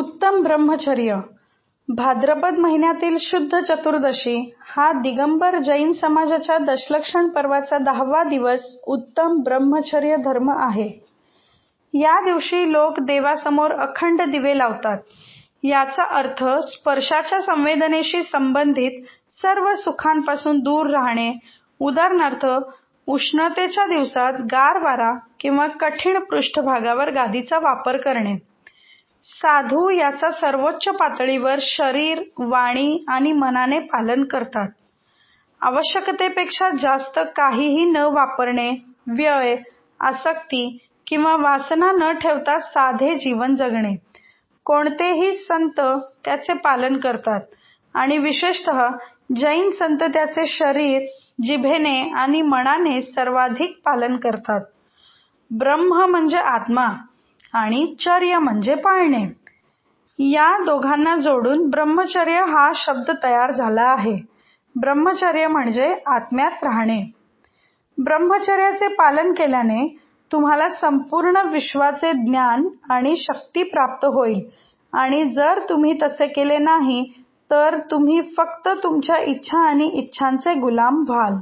उत्तम ब्रह्मचर्य. भाद्रपद महिन्यातील शुद्ध चतुर्दशी हा दिगंबर जैन समाजाच्या दशलक्षण पर्वाचा 10वा दिवस उत्तम ब्रह्मचर्य धर्म आहे. या दिवशी लोक देवासमोर अखंड दिवे लावतात. याचा अर्थ स्पर्शाच्या संवेदनेशी संबंधित सर्व सुखांपासून दूर राहणे. उदाहरणार्थ, उष्णतेच्या दिवसात गार वारा किंवा कठीण पृष्ठभागावर गादीचा वापर करणे. साधू याचा सर्वोच्च पातळीवर शरीर, वाणी आणि मनाने पालन करतात. आवश्यकतेपेक्षा जास्त काहीही न वापरणे, व्यय, आसक्ती किंवा वासना न ठेवता साधे जीवन जगणे. कोणतेही संत त्याचे पालन करतात आणि विशेषतः जैन संत त्याचे शरीर, जिभेने आणि मनाने सर्वाधिक पालन करतात. ब्रह्म म्हणजे आत्मा आणि चर्य म्हणजे पाळणे. या दोघांना जोडून ब्रह्मचर्य हा शब्द तयार झाला आहे. ब्रह्मचर्य म्हणजे आत्म्यात राहणे. ब्रह्मचर्याचे पालन केल्याने तुम्हाला संपूर्ण विश्वाचे ज्ञान आणि शक्ती प्राप्त होईल आणि जर तुम्ही तसे केले नाही तर तुम्ही फक्त तुमच्या इच्छा आणि इच्छांचे गुलाम व्हाल.